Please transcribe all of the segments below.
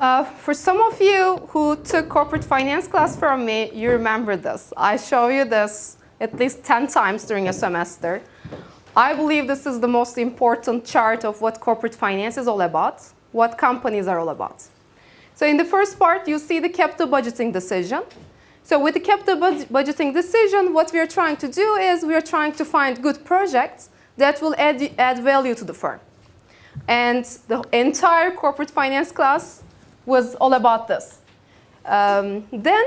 For some of you who took corporate finance class from me, you remember this. I show you this at least 10 times during a semester. I believe this is the most important chart of what corporate finance is all about, what companies are all about. So in the first part, you see the capital budgeting decision. So with the capital budgeting decision, what we are trying to do is we are trying to find good projects that will add value to the firm. And the entire corporate finance class was all about this. Then,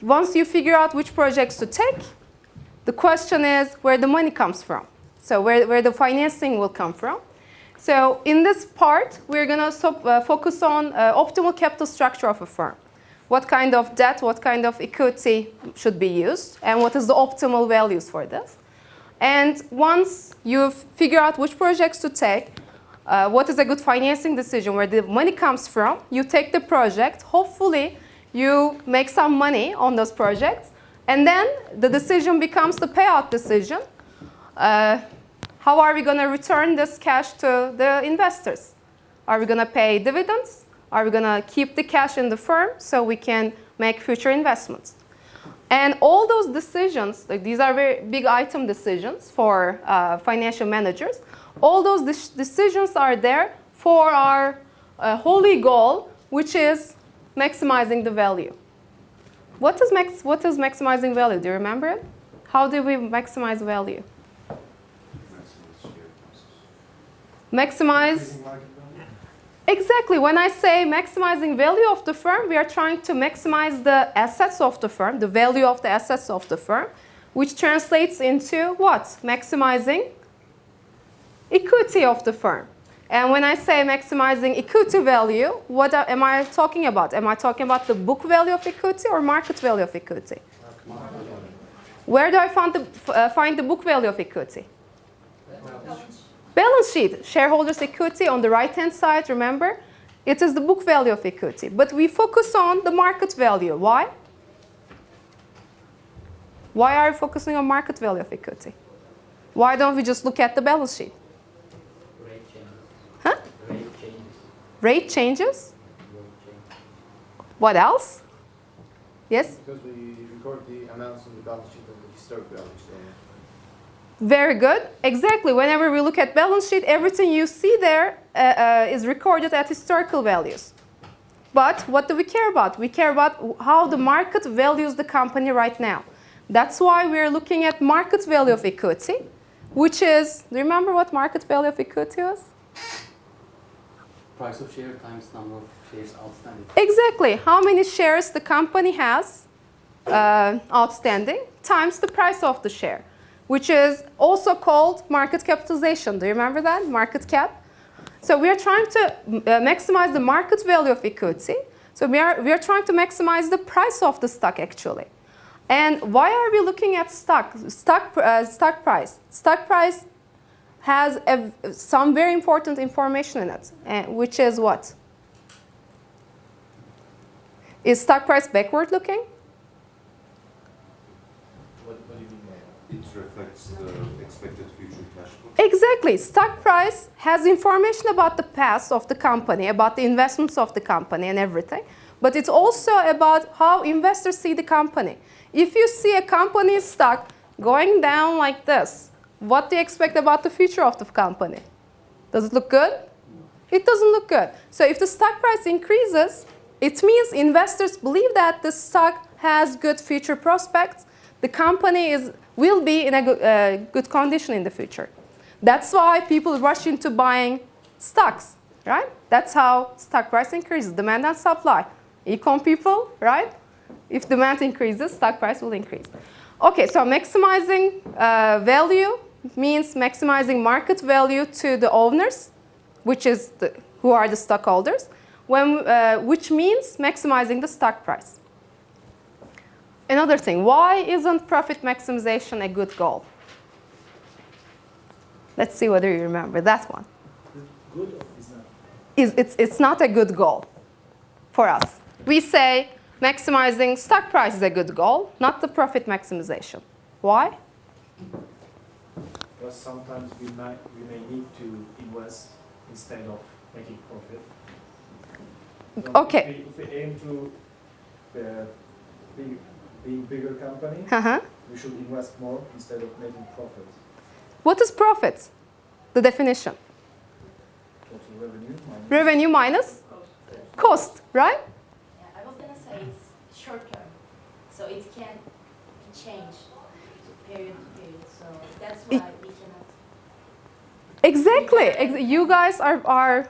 once you figure out which projects to take, the question is where the money comes from. So where the financing will come from. So in this part, we're going to focus on optimal capital structure of a firm. What kind of debt, what kind of equity should be used, and what is the optimal values for this. And once you figure out which projects to take, what is a good financing decision, where the money comes from, you take the project, hopefully you make some money on those projects, and then the decision becomes the payout decision. How are we going to return this cash to the investors? Are we going to pay dividends? Are we going to keep the cash in the firm so we can make future investments? And all those decisions, like these are very big item decisions for financial managers. All those decisions are there for our holy goal, which is maximizing the value. What is maximizing value? Do you remember it? How do we maximize value? Maximize. Exactly. When I say maximizing value of the firm, we are trying to maximize the assets of the firm, the value of the assets of the firm, which translates into what? Maximizing equity of the firm. And when I say maximizing equity value, what am I talking about? Am I talking about the book value of equity or market value of equity? Where do I find the book value of equity? Balance sheet, shareholders' equity on the right-hand side, remember? It is the book value of equity. But we focus on the market value. Why? Why are we focusing on market value of equity? Why don't we just look at the balance sheet? Rate changes. Huh? Rate changes. Rate changes? What else? Yes? Because we record the amounts on the balance sheet of the historic values. Very good. Exactly. Whenever we look at balance sheet, everything you see there is recorded at historical values. But what do we care about? We care about how the market values the company right now. That's why we're looking at market value of equity, which is, do you remember what market value of equity was? Price of share times number of shares outstanding. Exactly. How many shares the company has outstanding times the price of the share, which is also called market capitalization. Do you remember that? Market cap. So we are trying to maximize the market value of equity. So we are trying to maximize the price of the stock actually. And why are we looking at stock price? Stock price has some very important information in it, which is what? Is stock price backward looking? What do you mean by that? It reflects the expected future cash flow. Exactly. Stock price has information about the past of the company, about the investments of the company and everything. But it's also about how investors see the company. If you see a company's stock going down like this, what do you expect about the future of the company? Does it look good? It doesn't look good. So if the stock price increases, it means investors believe that the stock has good future prospects. The company will be in a good condition in the future. That's why people rush into buying stocks, right? That's how stock price increases, demand and supply. Econ people, right? If demand increases, stock price will increase. Okay, so maximizing value means maximizing market value to the owners, who are the stockholders, which means maximizing the stock price. Another thing, why isn't profit maximization a good goal? Let's see whether you remember that one. Good or is not? It's not a good goal for us. We say maximizing stock price is a good goal, not the profit maximization. Why? Because sometimes we may need to invest instead of making profit. Okay. If we aim to being bigger company, Uh-huh. we should invest more instead of making profit. What is profit? The definition. Total revenue minus Revenue minus cost, right? Yeah, I was gonna say it's short term, so it can change period to period. So that's why we cannot. Exactly. You guys are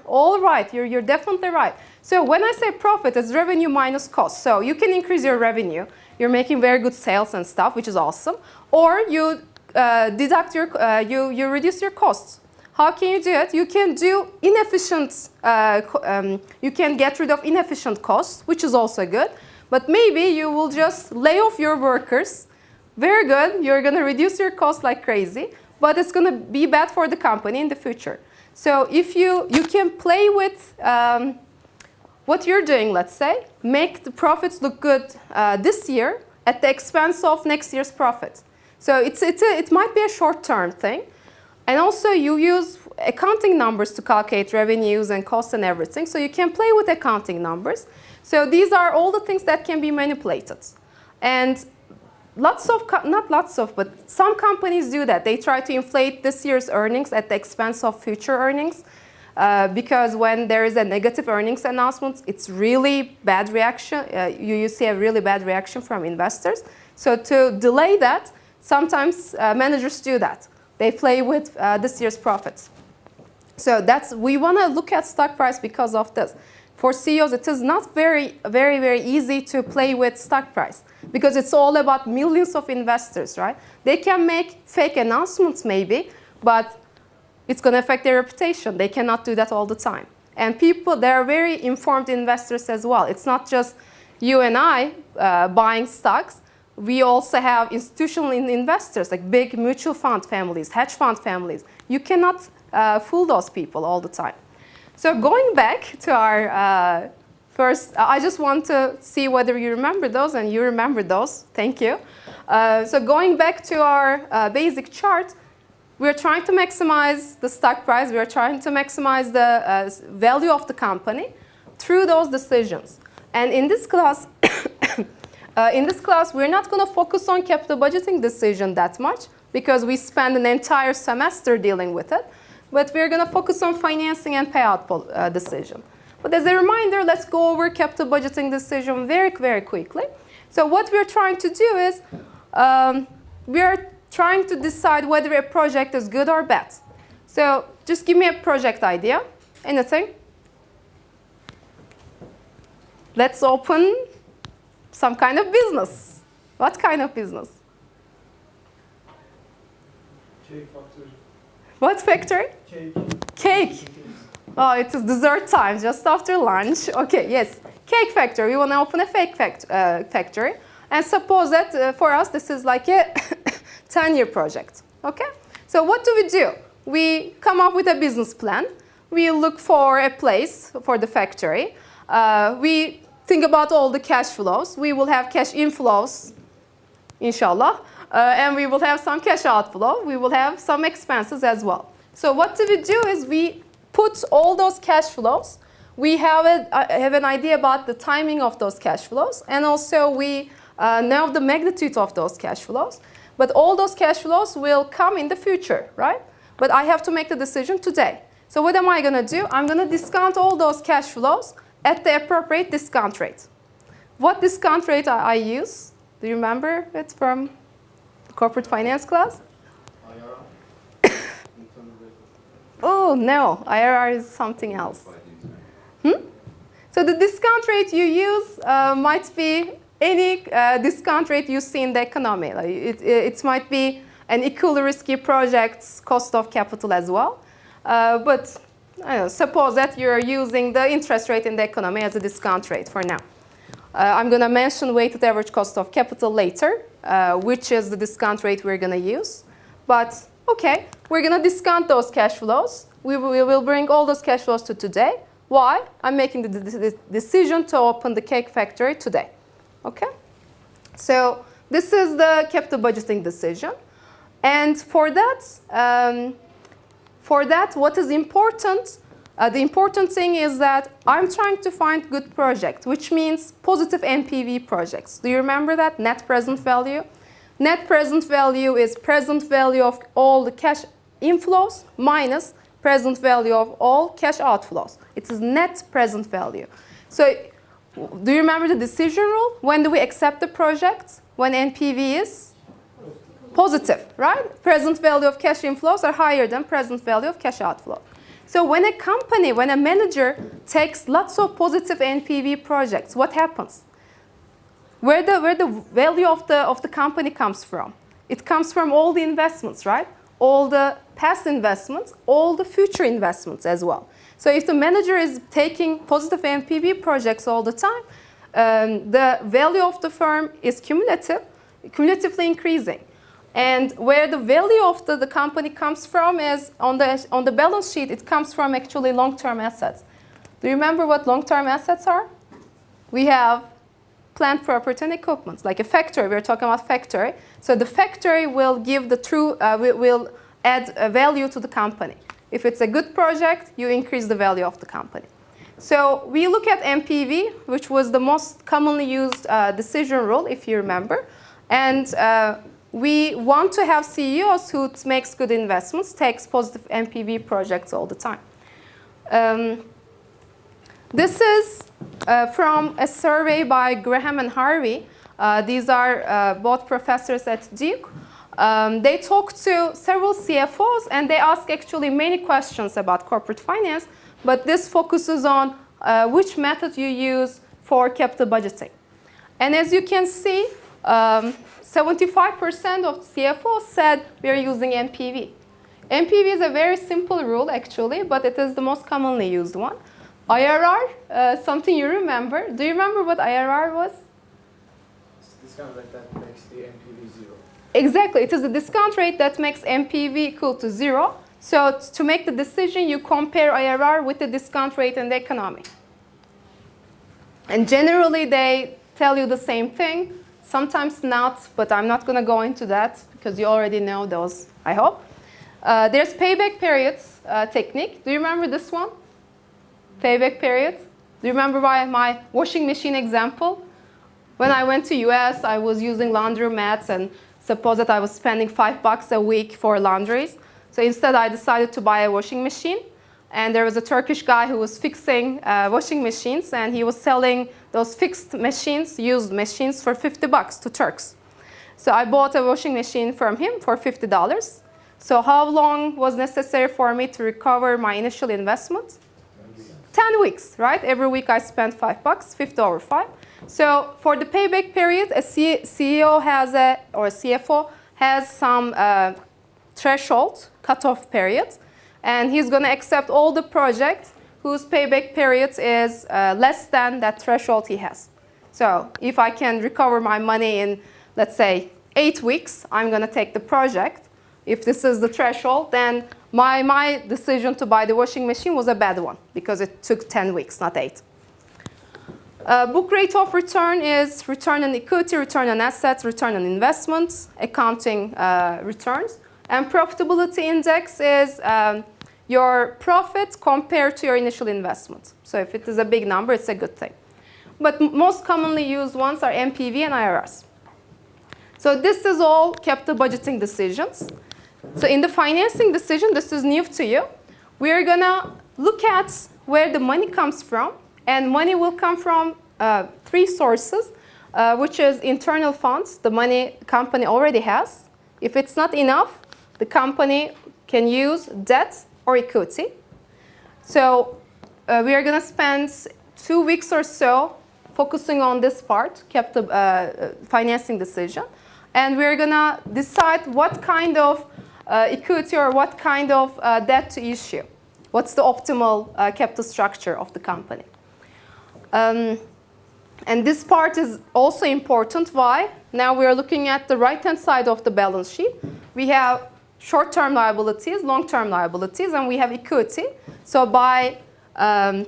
all right. You're definitely right. So when I say profit, it's revenue minus cost. So you can increase your revenue. You're making very good sales and stuff, which is awesome. Or you deduct your, you reduce your costs. How can you do it? You can do inefficient, you can get rid of inefficient costs, which is also good. But maybe you will just lay off your workers. Very good. You're going to reduce your costs like crazy. But it's going to be bad for the company in the future. So if you can play with what you're doing, let's say, make the profits look good this year at the expense of next year's profit. So it might be a short-term thing. And also you use accounting numbers to calculate revenues and costs and everything. So you can play with accounting numbers. So these are all the things that can be manipulated. And lots of, not lots of, but some companies do that. They try to inflate this year's earnings at the expense of future earnings. Because when there is a negative earnings announcement, it's really bad reaction. You see a really bad reaction from investors. So to delay that, sometimes managers do that. They play with this year's profits. So we want to look at stock price because of this. For CEOs, it is not very easy to play with stock price because it's all about millions of investors, right? They can make fake announcements maybe, but it's going to affect their reputation. They cannot do that all the time. And people, they are very informed investors as well. It's not just you and I buying stocks. We also have institutional investors, like big mutual fund families, hedge fund families. You cannot fool those people all the time. So going back to our first, I just want to see whether you remember those, and you remember those. Thank you. So going back to our basic chart, we're trying to maximize the stock price. We're trying to maximize the value of the company through those decisions. And in this class, we're not going to focus on capital budgeting decision that much because we spend an entire semester dealing with it. But we're going to focus on financing and payout decision. But as a reminder, let's go over capital budgeting decision very quickly. So what we're trying to do is we are trying to decide whether a project is good or bad. So just give me a project idea. Anything? Let's open some kind of business. What kind of business? cake factory. What factory? Cake. Cake. Oh, it is dessert time, just after lunch. Okay, yes. Cake factory. We want to open a factory. And suppose that for us, this is like a 10-year project. Okay? So what do? We come up with a business plan. We look for a place for the factory. We think about all the cash flows. We will have cash inflows, inshallah. And we will have some cash outflow. We will have some expenses as well. So what do? Is we put all those cash flows. We have an idea about the timing of those cash flows. And also we know the magnitude of those cash flows. But all those cash flows will come in the future, right? But I have to make the decision today. So what am I going to do? I'm going to discount all those cash flows at the appropriate discount rate. What discount rate I use? Do you remember it from corporate finance class? Oh, no. IRR is something else. So the discount rate you use might be any discount rate you see in the economy. Like it might be an equally risky project's cost of capital as well. But suppose that you're using the interest rate in the economy as a discount rate for now. I'm going to mention weighted average cost of capital later, which is the discount rate we're going to use. But okay, we're going to discount those cash flows. We will bring all those cash flows to today. Why? I'm making the decision to open the cake factory today. Okay? So this is the capital budgeting decision. And for that, what is important, The important thing is that I'm trying to find good projects, which means positive NPV projects. Do you remember that? Net present value. Net present value is present value of all the cash inflows minus present value of all cash outflows. It is net present value. So do you remember the decision rule? When do we accept the project? When NPV is positive, right? Present value of cash inflows are higher than present value of cash outflow. So when a company, when a manager takes lots of positive NPV projects, what happens? Where the value of the company comes from? It comes from all the investments, right? All the past investments, all the future investments as well. So if the manager is taking positive NPV projects all the time, the value of the firm is cumulatively increasing. And where the value of the company comes from is on the balance sheet, it comes from actually long-term assets. Do you remember what long-term assets are? We have plant, property, and equipment, like a factory. We're talking about factory. So the factory will give the true, will add a value to the company. If it's a good project, you increase the value of the company. So we look at NPV, which was the most commonly used decision rule, if you remember. And we want to have CEOs who makes good investments, takes positive NPV projects all the time. This is from a survey by Graham and Harvey. These are both professors at Duke. They talked to several CFOs and they ask actually many questions about corporate finance, but this focuses on which method you use for capital budgeting. And as you can see, 75% of CFOs said we are using NPV. NPV is a very simple rule actually, but it is the most commonly used one. IRR, something you remember. Do you remember what IRR was? It's the discount rate that makes the NPV zero. Exactly, it is a discount rate that makes NPV equal to zero. So to make the decision, you compare IRR with the discount rate in the economy. And generally, they tell you the same thing. Sometimes not, but I'm not going to go into that because you already know those, I hope. There's payback periods technique. Do you remember this one? Payback period. Do you remember my washing machine example? When I went to US, I was using laundromats and suppose that I was spending $5 a week for laundries. So instead, I decided to buy a washing machine. And there was a Turkish guy who was fixing washing machines, and he was selling those fixed machines, used machines, for $50 to Turks. So I bought a washing machine from him for $50. So how long was necessary for me to recover my initial investment? 10 weeks, right? Every week I spent $5, 50 over 5. So for the payback period, a CEO has or a CFO has some threshold, cutoff period. And he's going to accept all the projects whose payback period is less than that threshold he has. So if I can recover my money in, let's say, 8 weeks, I'm going to take the project. If this is the threshold, then my decision to buy the washing machine was a bad one because it took 10 weeks, not 8. Book rate of return is return on equity, return on assets, return on investments, accounting returns. And profitability index is your profit compared to your initial investment. So if it is a big number, it's a good thing. But most commonly used ones are NPV and IRRs. So this is all capital budgeting decisions. So in the financing decision, this is new to you. We're going to look at where the money comes from. And money will come from 3 sources, which is internal funds, the money the company already has. If it's not enough, the company can use debt or equity. So we are going to spend 2 weeks or so focusing on this part, capital financing decision. And we're going to decide what kind of equity or what kind of debt to issue. What's the optimal capital structure of the company? And this part is also important. Why? Now we are looking at the right-hand side of the balance sheet. We have short-term liabilities, long-term liabilities, and we have equity. So by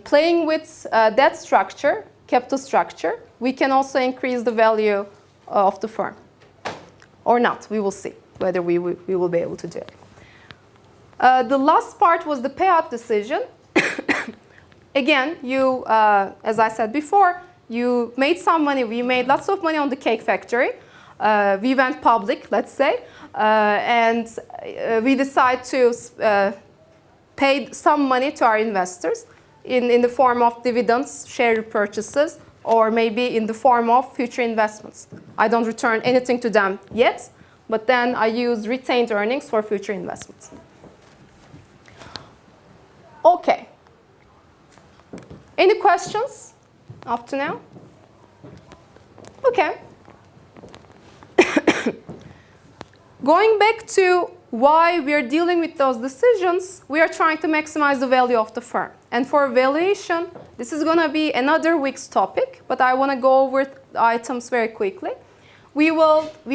playing with debt structure, capital structure, we can also increase the value of the firm. Or not, we will see whether we will be able to do it. The last part was the payout decision. again, you, as I said before, you made some money. We made lots of money on the cake factory. We went public, let's say, and we decided to pay some money to our investors in the form of dividends, share repurchases, or maybe in the form of future investments. I don't return anything to them yet, but then I use retained earnings for future investments. Okay. Any questions up to now? Okay. Going back to why we are dealing with those decisions, we are trying to maximize the value of the firm. And for valuation, this is going to be another week's topic, but I want to go over the items very quickly. We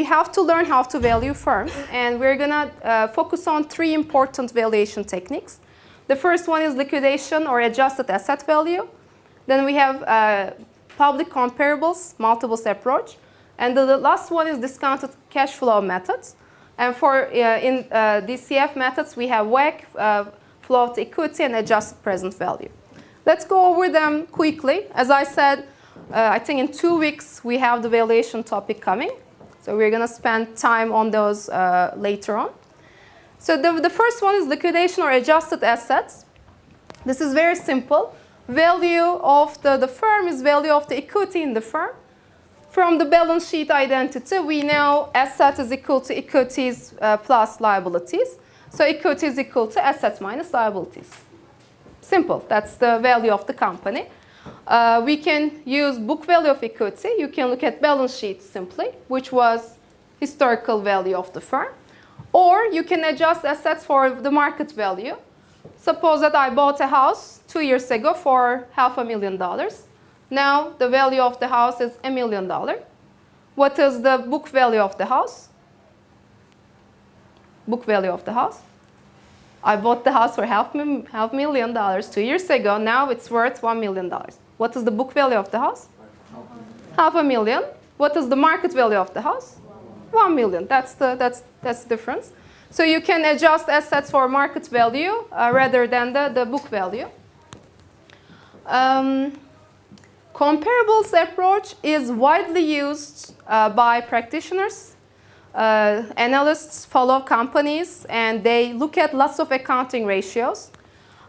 have to learn how to value firms, and we're going to focus on 3 important valuation techniques. The first one is liquidation or adjusted asset value. Then we have public comparables, multiples approach. And the last one is discounted cash flow methods. And for in DCF methods, we have WACC, float equity, and adjusted present value. Let's go over them quickly. As I said, I think in 2 weeks, we have the valuation topic coming. So we're going to spend time on those later on. So the first one is liquidation or adjusted assets. This is very simple. Value of the firm is value of the equity in the firm. From the balance sheet identity, we know asset is equal to equities plus liabilities. So equity is equal to assets minus liabilities. Simple. That's the value of the company. We can use book value of equity. You can look at balance sheet simply, which was historical value of the firm. Or you can adjust assets for the market value. Suppose that I bought a house 2 years ago for $500,000. Now the value of the house is $1 million. What is the book value of the house? Book value of the house. I bought the house for $500,000 2 years ago. Now it's worth $1 million. What is the book value of the house? $500,000. What is the market value of the house? $1 million. That's the difference. So you can adjust assets for market value rather than the book value. Comparables approach is widely used by practitioners. Analysts follow companies and they look at lots of accounting ratios.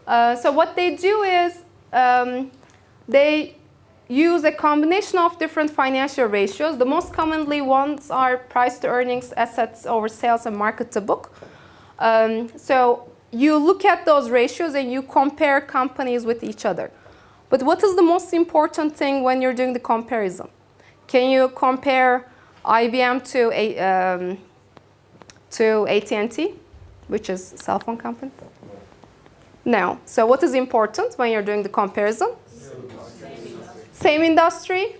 So what they do is they use a combination of different financial ratios. The most commonly ones are price to earnings, assets over sales, and market to book. So you look at those ratios and you compare companies with each other. But what is the most important thing when you're doing the comparison? Can you compare IBM to AT&T, which is a cell phone company? No. So what is important when you're doing the comparison? Same industry,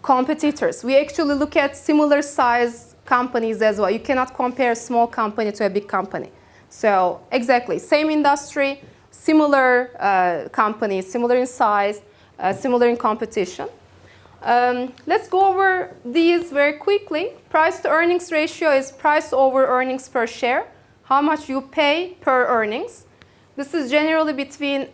competitors. We actually look at similar size companies as well. You cannot compare a small company to a big company. So exactly, same industry, similar companies, similar in size, similar in competition. Let's go over these very quickly. Price to earnings ratio is price over earnings per share. How much you pay per earnings. This is generally between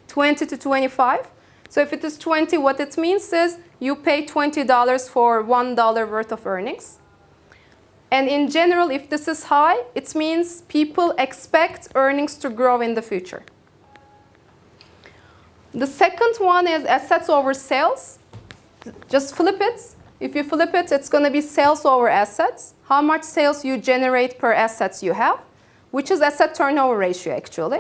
20 to 25. So if it is 20, what it means is you pay $20 for $1 worth of earnings. And in general, if this is high, it means people expect earnings to grow in the future. The second one is assets over sales. Just flip it. If you flip it, it's going to be sales over assets. How much sales you generate per assets you have, which is asset turnover ratio actually.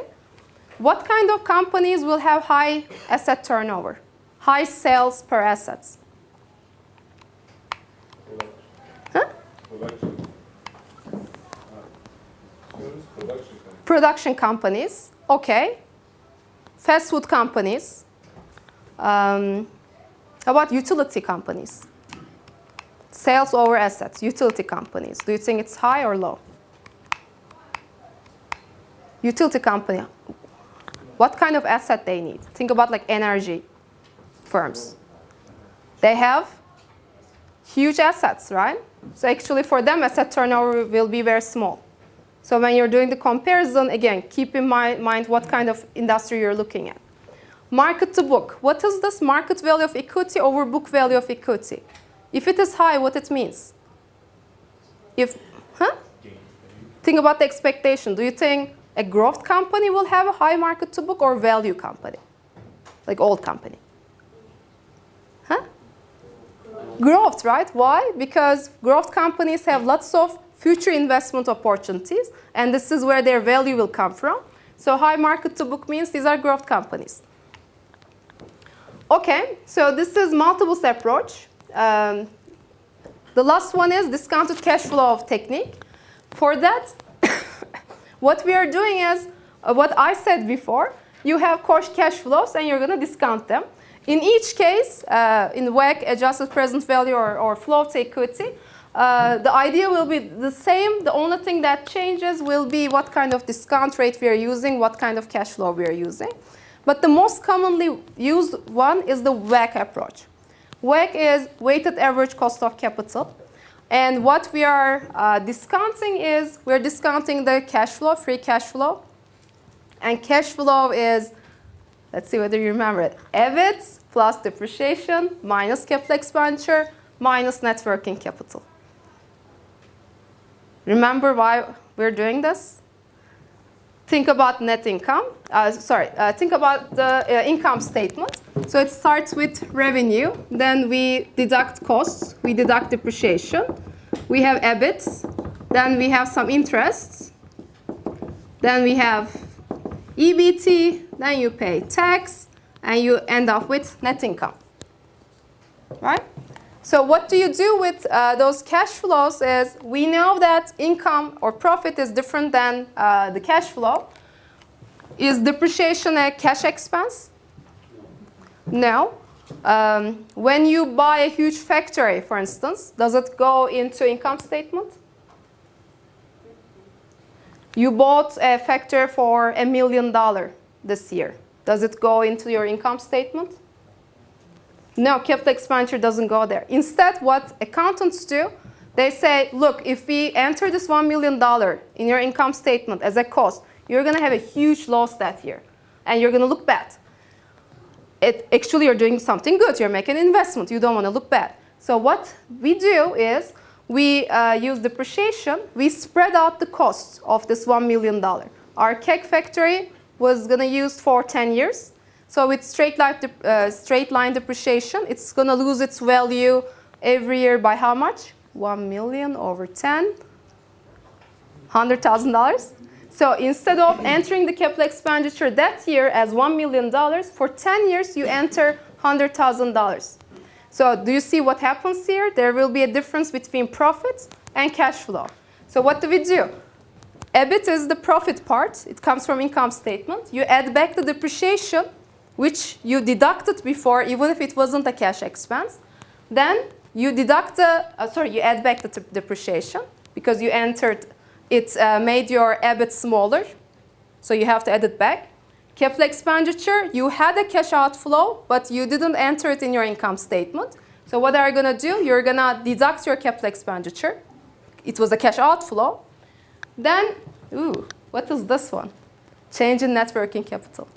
What kind of companies will have high asset turnover? High sales per assets? Huh? Production companies. Okay. Fast food companies. How about utility companies? Sales over assets, utility companies. Do you think it's high or low? Utility company. What kind of asset they need? Think about like energy firms. They have huge assets, right? So actually for them, asset turnover will be very small. So when you're doing the comparison, again, keep in mind what kind of industry you're looking at. Market to book. What is this? Market value of equity over book value of equity. If it is high, what it means? Think about the expectation. Do you think a growth company will have a high market to book or value company? Like old company? Growth, right? Why? Because growth companies have lots of future investment opportunities, and this is where their value will come from. So high market to book means these are growth companies. Okay, so this is multiples approach. The last one is discounted cash flow technique. For that, what we are doing is what I said before. You have core cash flows and you're going to discount them. In each case, in WACC, adjusted present value or float equity, the idea will be the same. The only thing that changes will be what kind of discount rate we are using, what kind of cash flow we are using. But the most commonly used one is the WACC approach. WACC is weighted average cost of capital. And what we are discounting is, we're discounting the cash flow, free cash flow. And cash flow is, let's see whether you remember it, EBIT plus depreciation minus capital expenditure minus net working capital. Remember why we're doing this? Think about net income. Think about the income statement. So it starts with revenue. Then we deduct costs. We deduct depreciation. We have EBIT. Then we have some interests. Then we have EBT. Then you pay tax. And you end up with net income. Right? So what do you do with those cash flows is, we know that income or profit is different than the cash flow. Is depreciation a cash expense? No. When you buy a huge factory, for instance, does it go into income statement? You bought a factory for $1 million this year. Does it go into your income statement? No, capital expenditure doesn't go there. Instead, what accountants do, they say, look, if we enter this $1 million in your income statement as a cost, you're going to have a huge loss that year. And you're going to look bad. Actually, you're doing something good. You're making an investment. You don't want to look bad. So what we do is, we use depreciation. We spread out the costs of this $1 million. Our cake factory was going to use for 10 years. So with straight line depreciation, it's going to lose its value every year by how much? 1 million over 10, $100,000. So instead of entering the capital expenditure that year as $1 million, for 10 years you enter $100,000. So do you see what happens here? There will be a difference between profit and cash flow. So what do we do? EBIT is the profit part. It comes from income statement. You add back the depreciation, which you deducted before, even if it wasn't a cash expense. Then you deduct you add back the depreciation because you entered, it made your EBIT smaller. So you have to add it back. Capital expenditure, you had a cash outflow, but you didn't enter it in your income statement. So what are you going to do? You're going to deduct your capital expenditure. It was a cash outflow. Then, what is this one? Change in net working capital.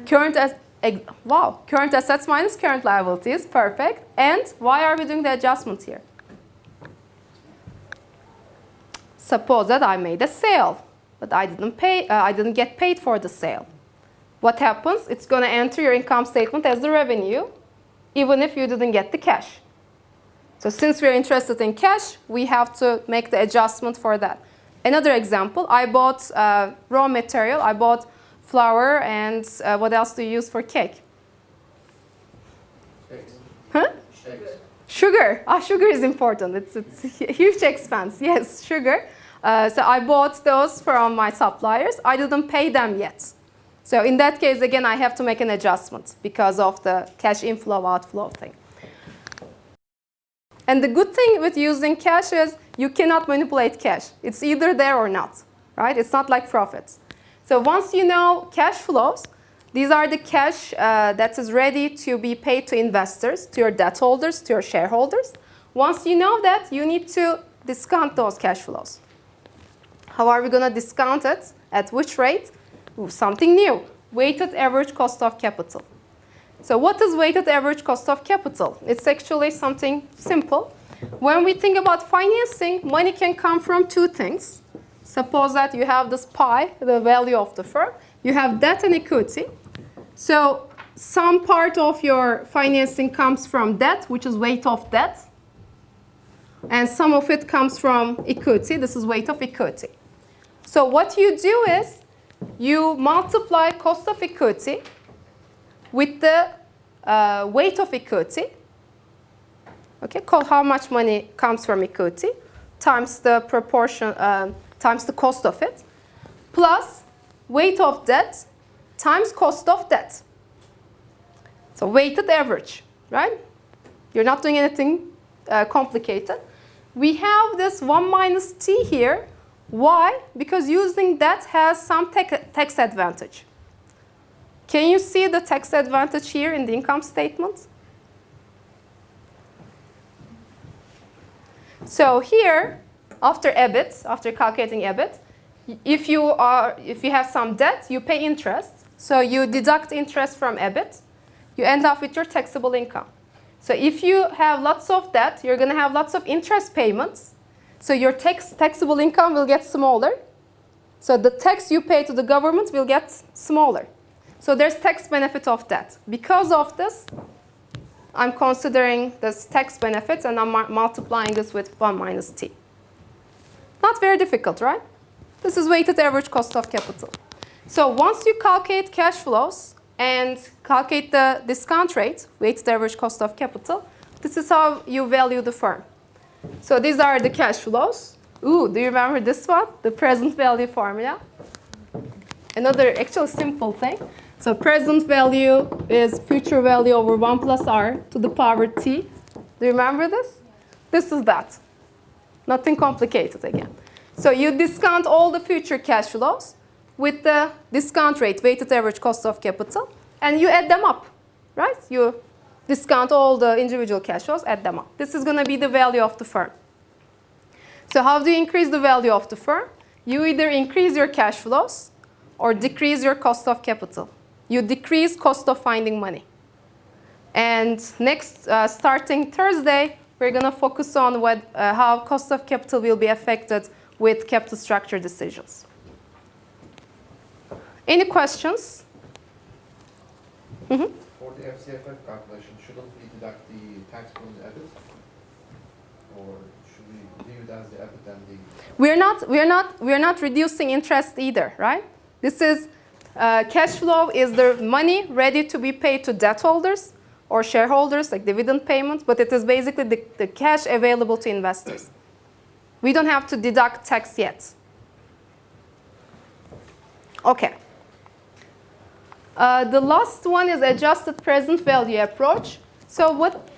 Current asset minus current assets minus current liabilities. Perfect. And why are we doing the adjustment here? Suppose that I made a sale, but I didn't get paid for the sale. What happens? It's going to enter your income statement as the revenue, even if you didn't get the cash. So since we're interested in cash, we have to make the adjustment for that. Another example, I bought raw material. I bought flour and what else do you use for cake? Eggs. Huh? Eggs. Sugar. Sugar is important. It's a huge expense. Yes, sugar. So I bought those from my suppliers. I didn't pay them yet. So in that case, again, I have to make an adjustment because of the cash inflow, outflow thing. And the good thing with using cash is you cannot manipulate cash. It's either there or not, right? It's not like profits. So once you know cash flows, these are the cash that is ready to be paid to investors, to your debt holders, to your shareholders. Once you know that, you need to discount those cash flows. How are we going to discount it? At which rate? Something new. weighted average cost of capital. So what is weighted average cost of capital? It's actually something simple. When we think about financing, money can come from two things. Suppose that you have this pie, the value of the firm. You have debt and equity. So some part of your financing comes from debt, which is weight of debt. And some of it comes from equity. This is weight of equity. So what you do is you multiply cost of equity with the weight of equity. Okay, call how much money comes from equity times the proportion times the cost of it, plus weight of debt times cost of debt. So weighted average, right? You're not doing anything complicated. We have this 1 minus t here. Why? Because using that has some tax advantage. Can you see the tax advantage here in the income statement? So here, after EBIT, after calculating EBIT, if you have some debt, you pay interest. So you deduct interest from EBIT. You end up with your taxable income. So if you have lots of debt, you're going to have lots of interest payments. So your taxable income will get smaller. So the tax you pay to the government will get smaller. So there's tax benefit of that. Because of this, I'm considering this tax benefits and I'm multiplying this with 1 minus t. Not very difficult, right? This is weighted average cost of capital. So once you calculate cash flows and calculate the discount rate, weighted average cost of capital, this is how you value the firm. So these are the cash flows. Ooh, do you remember this one? The present value formula. Another actually simple thing. So present value is future value over 1 plus r to the power t. Do you remember this? This is that. Nothing complicated again. So you discount all the future cash flows with the discount rate, weighted average cost of capital, and you add them up, right? You discount all the individual cash flows, add them up. This is going to be the value of the firm. So how do you increase the value of the firm? You either increase your cash flows or decrease your cost of capital. You decrease cost of finding money. And next, starting Thursday, we're going to focus on how cost of capital will be affected with capital structure decisions. Any questions? Mm-hmm. For the FCFF calculation, shouldn't we deduct the tax from the EBIT? Or should we leave it as the EBIT and the... We're not reducing interest either, right? This is cash flow is the money ready to be paid to debt holders or shareholders, like dividend payments, but it is basically the cash available to investors. We don't have to deduct tax yet. Okay. The last one is adjusted present value approach. So what,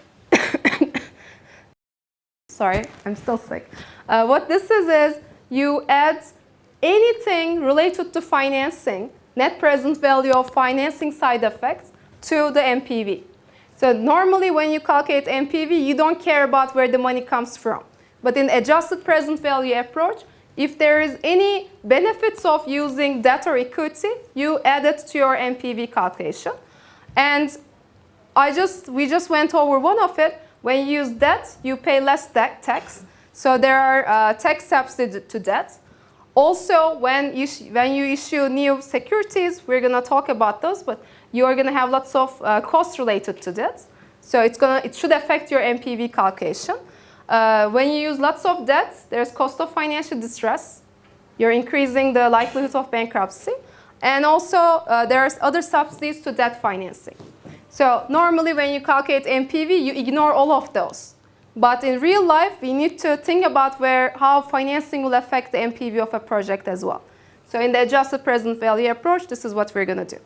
sorry, I'm still sick. What this is you add anything related to financing, net present value of financing side effects, to the NPV. So normally when you calculate NPV, you don't care about where the money comes from. But in adjusted present value approach, if there is any benefits of using debt or equity, you add it to your NPV calculation. And we just went over one of it. When you use debt, you pay less tax. So there are tax subsidies to debt. Also, when you issue new securities, we're going to talk about those, but you are going to have lots of costs related to that. So it should affect your NPV calculation. When you use lots of debt, there's cost of financial distress. You're increasing the likelihood of bankruptcy. And also, there's other subsidies to debt financing. So normally when you calculate NPV, you ignore all of those. But in real life, we need to think about how financing will affect the NPV of a project as well. So in the adjusted present value approach, this is what we're going to do.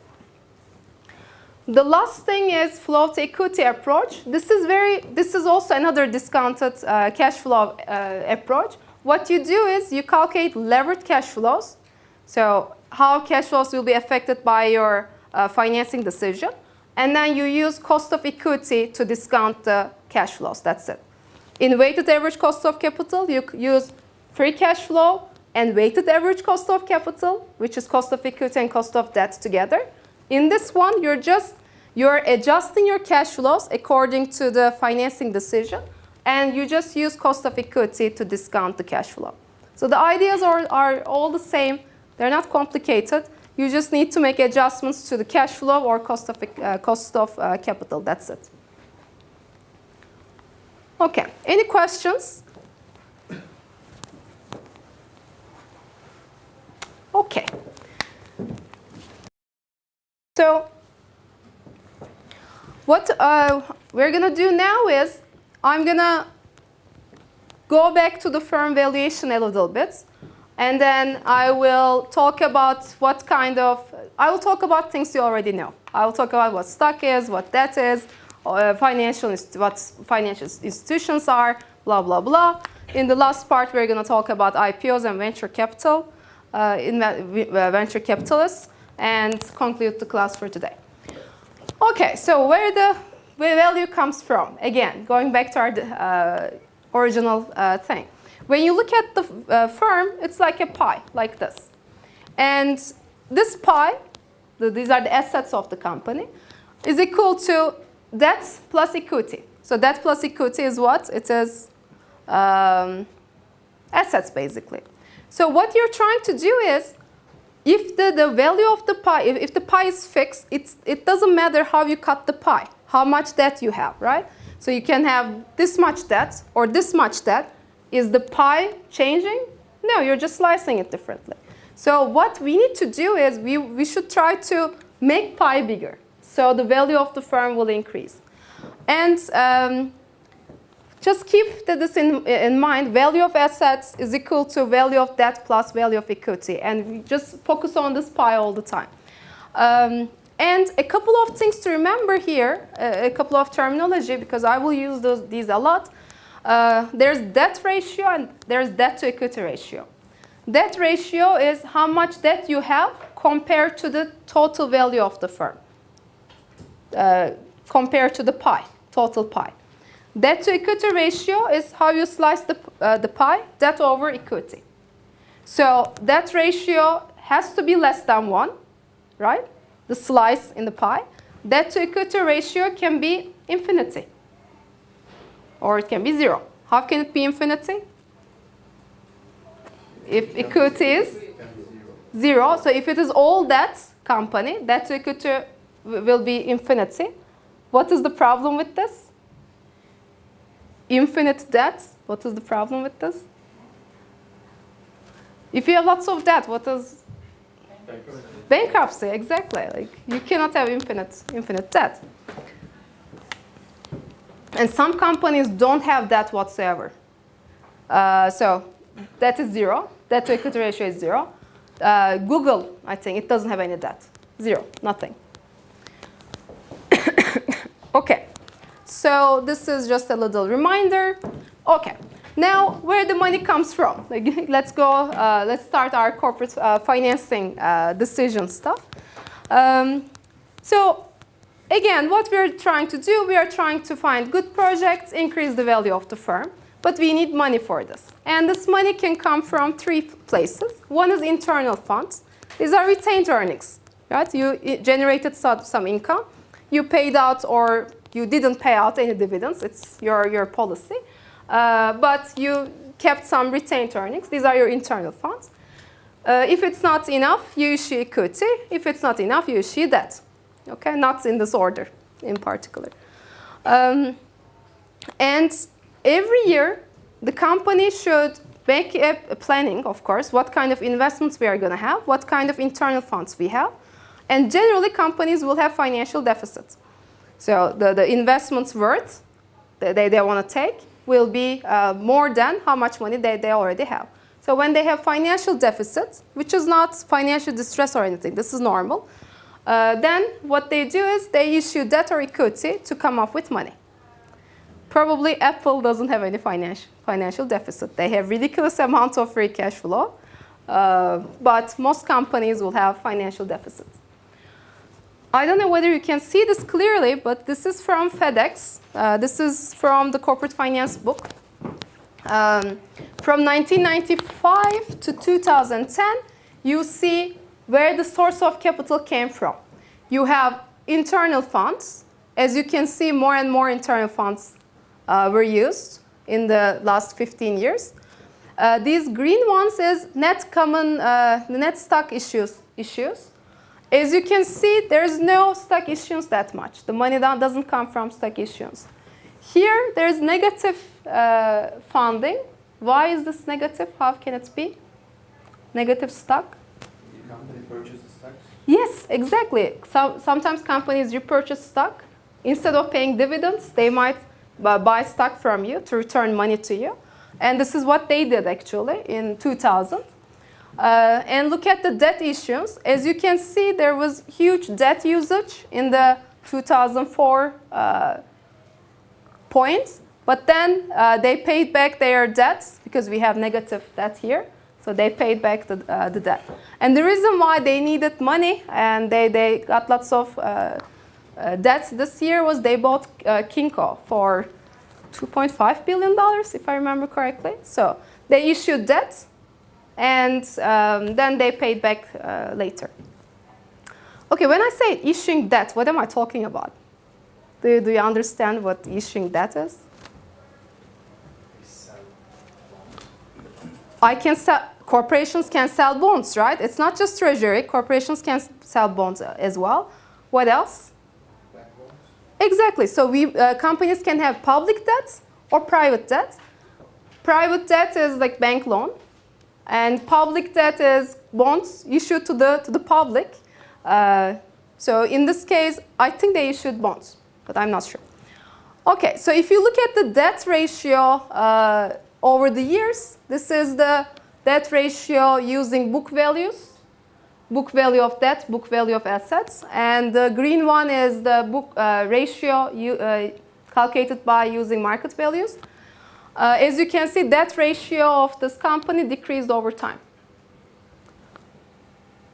The last thing is float equity approach. This is also another discounted cash flow approach. What you do is you calculate levered cash flows. So how cash flows will be affected by your financing decision. And then you use cost of equity to discount the cash flows. That's it. In weighted average cost of capital, you use free cash flow and weighted average cost of capital, which is cost of equity and cost of debt together. In this one, you're adjusting your cash flows according to the financing decision, and you just use cost of equity to discount the cash flow. So the ideas are all the same. They're not complicated. You just need to make adjustments to the cash flow or cost of capital. That's it. Okay, any questions? Okay. So what we're going to do now is I'm going to go back to the firm valuation a little bit. And then I will talk about I will talk about things you already know. I will talk about what stock is, what debt is, what financial institutions are, blah, blah, blah. In the last part, we're going to talk about IPOs and venture capital, venture capitalists, and conclude the class for today. Okay, so where the value comes from? Again, going back to our original thing. When you look at the firm, it's like a pie, like this. And this pie, these are the assets of the company, is equal to debt plus equity. So debt plus equity is what? It is assets, basically. So what you're trying to do is, if the value of the pie, if the pie is fixed, it doesn't matter how you cut the pie, how much debt you have, right? So you can have this much debt or this much debt. Is the pie changing? No, you're just slicing it differently. So what we need to do is we should try to make pie bigger. So the value of the firm will increase. And just keep this in mind. Value of assets is equal to value of debt plus value of equity. And we just focus on this pie all the time. And a couple of things to remember here, a couple of terminology, because I will use these a lot. There's debt ratio and there's debt to equity ratio. Debt ratio is how much debt you have compared to the total value of the firm, compared to the pie, total pie. Debt to equity ratio is how you slice the pie, debt over equity. So debt ratio has to be less than 1, right? The slice in the pie. Debt to equity ratio can be infinity. Or it can be 0. How can it be infinity? If equity is 0. So if it is all debt company, debt to equity will be infinity. What is the problem with this? Infinite debt. What is the problem with this? If you have lots of debt, what is? Bankruptcy, exactly. Like you cannot have infinite debt. And some companies don't have that whatsoever. So that is 0. Debt to equity ratio is 0. Google, I think, it doesn't have any debt. 0, nothing. Okay, so this is just a little reminder. Okay, now where the money comes from. Like, let's start our corporate financing decision stuff. So again, what we're trying to do, we are trying to find good projects, increase the value of the firm, but we need money for this. And this money can come from 3 places. One is internal funds. These are retained earnings, right? You generated some income, you paid out or you didn't pay out any dividends. It's your policy. But you kept some retained earnings. These are your internal funds. If it's not enough, you issue equity. If it's not enough, you issue debt. Okay, not in this order in particular. And every year, the company should make a planning, of course, what kind of investments we are going to have, what kind of internal funds we have. And generally, companies will have financial deficits. So the investments worth that they want to take will be more than how much money they already have. So when they have financial deficits, which is not financial distress or anything, this is normal, then what they do is they issue debt or equity to come up with money. Probably Apple doesn't have any financial deficit. They have ridiculous amounts of free cash flow, but most companies will have financial deficits. I don't know whether you can see this clearly, but this is from FedEx. This is from the corporate finance book. From 1995 to 2010, you see where the source of capital came from. you have internal funds. As you can see, more and more internal funds were used in the last 15 years. These green ones is net stock issues. As you can see, there's no stock issuance that much. The money doesn't come from stock issuance. Here, there's negative funding. Why is this negative? How can it be? Negative stock? The company purchases stocks? Yes, exactly. Sometimes companies repurchase stock. Instead of paying dividends, they might buy stock from you to return money to you. And this is what they did actually in 2000. And look at the debt issuance. As you can see, there was huge debt usage in the 2004 point. But then they paid back their debts because we have negative debt here. So they paid back the debt. And the reason why they needed money and they got lots of debts this year was they bought Kinko for $2.5 billion, if I remember correctly. So they issued debt, and then they paid back later. Okay, when I say issuing debt, what am I talking about? Do you understand what issuing debt is? Corporations can sell bonds, right? It's not just treasury. Corporations can sell bonds as well. What else? Bank loans? Exactly. So companies can have public debt or private debt. Private debt is like bank loan, and public debt is bonds issued to the public. So in this case, I think they issued bonds, but I'm not sure. Okay, so if you look at the debt ratio over the years, this is the debt ratio using book values, book value of debt, book value of assets. And the green one is the book ratio calculated by using market values. As you can see, debt ratio of this company decreased over time.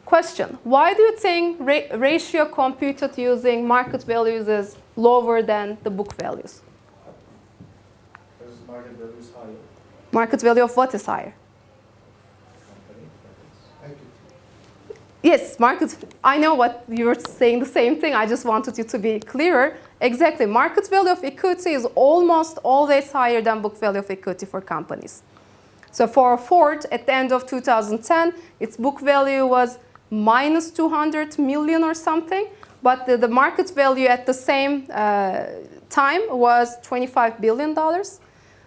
Question, why do you think ratio computed using market values is lower than the book values? Because market value is higher. Market value of what is higher? Company, Thank you. Yes, market. I know what you're saying, the same thing. I just wanted you to be clearer. Exactly. Market value of equity is almost always higher than book value of equity for companies. So for Ford, at the end of 2010, its book value was minus 200 million or something. But the market value at the same time was $25 billion.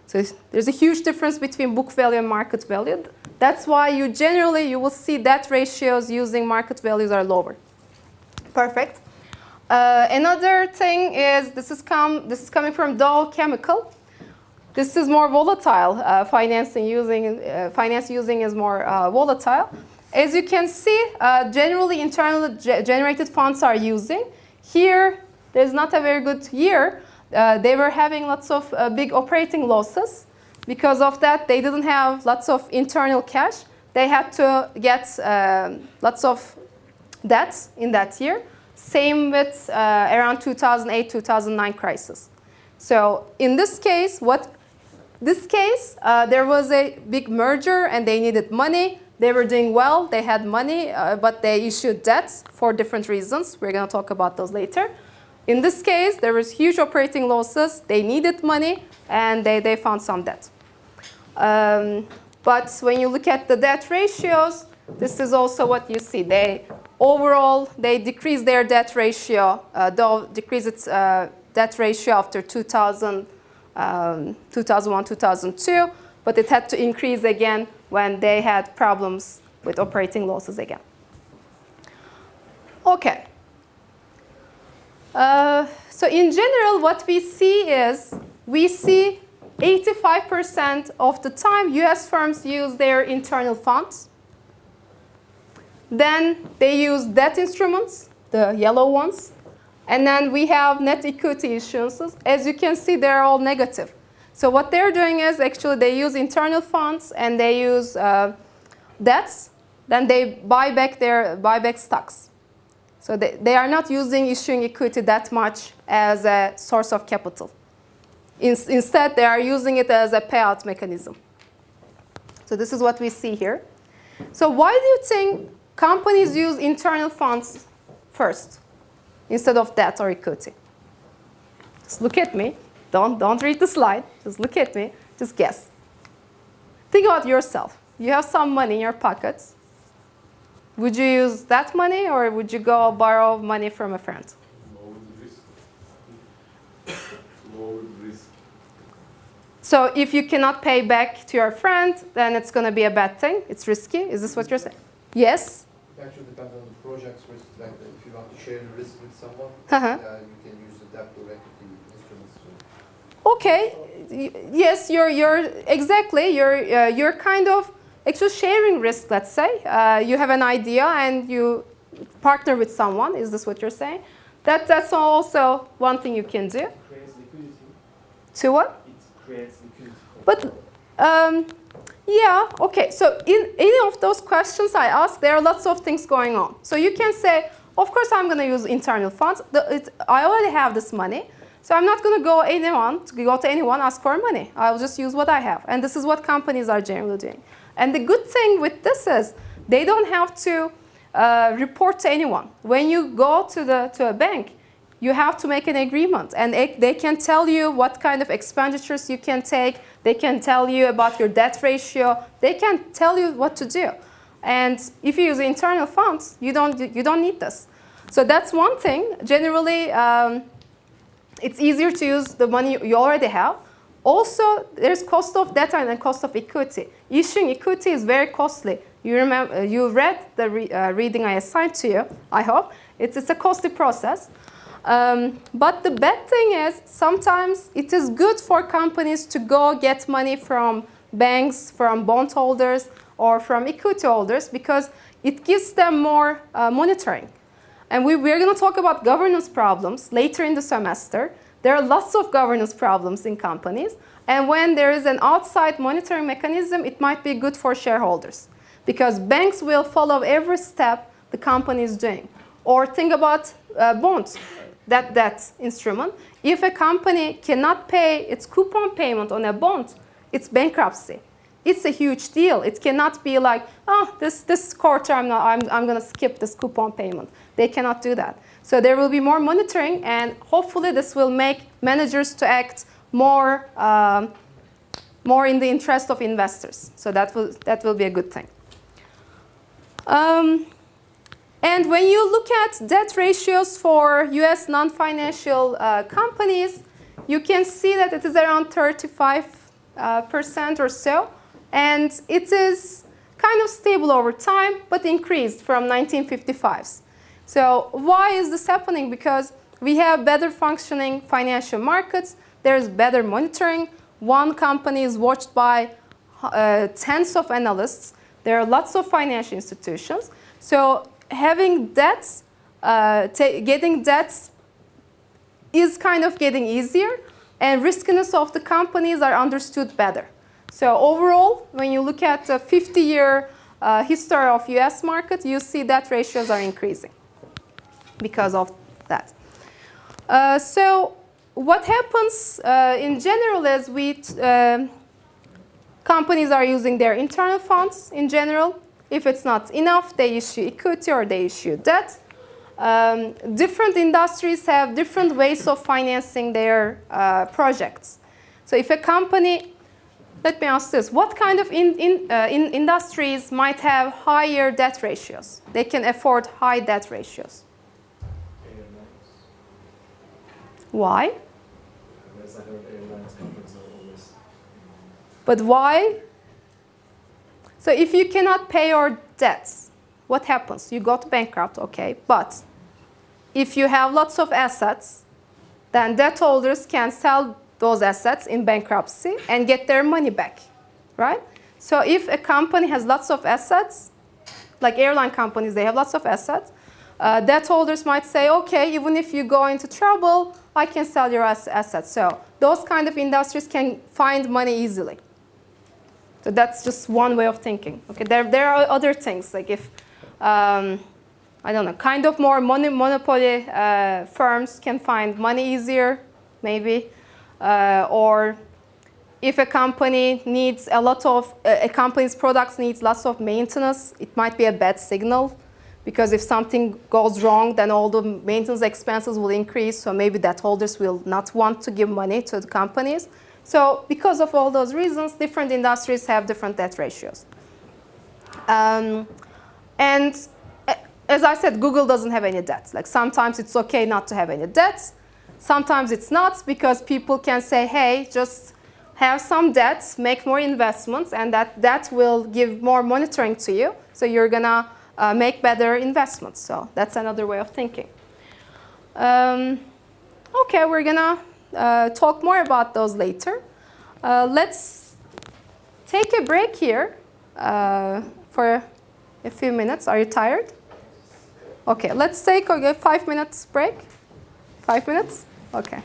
So there's a huge difference between book value and market value. That's why you will see debt ratios using market values are lower. Perfect. Another thing is this is coming from Dow Chemical. This is more volatile. Finance using is more volatile. As you can see, generally internally generated funds are using. Here, there's not a very good year. They were having lots of big operating losses. Because of that, they didn't have lots of internal cash. They had to get lots of debts in that year. Same with around 2008-2009 crisis. So in this case, there was a big merger and they needed money. They were doing well. They had money, but they issued debts for different reasons. We're going to talk about those later. In this case, there was huge operating losses. They needed money, and they found some debt. But when you look at the debt ratios, this is also what you see. Overall, they decreased their debt ratio. Dow decreased its debt ratio after 2001, 2002, but it had to increase again when they had problems with operating losses again. Okay. So in general, what we see is 85% of the time US firms use their internal funds. Then they use debt instruments, the yellow ones. And then we have net equity issuances. As you can see, they're all negative. So what they're doing is actually they use internal funds and they use debts. Then they buy back stocks. So they are not issuing equity that much as a source of capital. Instead, they are using it as a payout mechanism. So this is what we see here. So why do you think companies use internal funds first? instead of debt or equity? Just look at me. Don't read the slide. Just look at me. Just guess. Think about yourself. You have some money in your pockets. Would you use that money or would you go borrow money from a friend? Lower the risk. Lower the risk. So if you cannot pay back to your friend, then it's going to be a bad thing. It's risky. Is this what you're saying? Yes? It actually depends on the project's risk. Like if you want to share the risk with someone, Uh-huh. you can use the debt or equity instruments. Okay. Yes, you're exactly. You're kind of actually sharing risk. Let's say you have an idea and you partner with someone. Is this what you're saying? That's also one thing you can do. Creates liquidity. To what? It creates liquidity. But yeah, okay. So in any of those questions I ask, there are lots of things going on. So you can say, of course, I'm going to use internal funds. I already have this money, so I'm not going to go to anyone ask for money. I'll just use what I have, and this is what companies are generally doing. And the good thing with this is they don't have to report to anyone. When you go to a bank, you have to make an agreement, and they can tell you what kind of expenditures you can take. They can tell you about your debt ratio. They can tell you what to do. And if you use internal funds, you don't need this. So that's one thing. Generally, it's easier to use the money you already have. Also, there's cost of debt and cost of equity. Issuing equity is very costly. You read the reading I assigned to you, I hope. It's a costly process. But the bad thing is sometimes it is good for companies to go get money from banks, from bondholders, or from equity holders because it gives them more monitoring. And we're going to talk about governance problems later in the semester. There are lots of governance problems in companies. And when there is an outside monitoring mechanism, it might be good for shareholders because banks will follow every step the company is doing. Or think about bonds. That instrument. If a company cannot pay its coupon payment on a bond, it's bankruptcy. It's a huge deal. It cannot be like, oh, this quarter I'm going to skip this coupon payment. They cannot do that. So there will be more monitoring, and hopefully this will make managers to act more in the interest of investors. So that will be a good thing. And when you look at debt ratios for US non-financial companies, you can see that it is around 35% or so. And it is kind of stable over time, but increased from 1955s. So why is this happening? Because we have better functioning financial markets. There's better monitoring. One company is watched by tens of analysts. There are lots of financial institutions. So having debts, getting debts is kind of getting easier, and riskiness of the companies are understood better. So overall, when you look at the 50-year history of US market, you see that ratios are increasing because of that. So what happens in general is companies are using their internal funds in general. If it's not enough, they issue equity or they issue debt. Different industries have different ways of financing their projects. So if a company, let me ask this, what kind of industries might have higher debt ratios? They can afford high debt ratios. Airlines. Why? As I heard, airlines companies are always. But why? So if you cannot pay your debts, what happens? You got bankrupt, okay. But if you have lots of assets, then debt holders can sell those assets in bankruptcy and get their money back, right? So if a company has lots of assets, like airline companies, they have lots of assets, debt holders might say, okay, even if you go into trouble, I can sell your assets. So those kind of industries can find money easily. So that's just one way of thinking. Okay, there are other things, like if, I don't know, kind of more monopoly firms can find money easier, maybe. Or if a company needs a company's products needs lots of maintenance, it might be a bad signal because if something goes wrong, then all the maintenance expenses will increase. So maybe debt holders will not want to give money to the companies. So because of all those reasons, different industries have different debt ratios. And as I said, Google doesn't have any debts. Like sometimes it's okay not to have any debts. Sometimes it's not, because people can say, hey, just have some debts, make more investments, and that will give more monitoring to you. So you're going to make better investments. So that's another way of thinking. Okay, we're going to talk more about those later. Let's take a break here for a few minutes. Are you tired? Okay, let's take a 5 minutes break. 5 minutes? Okay.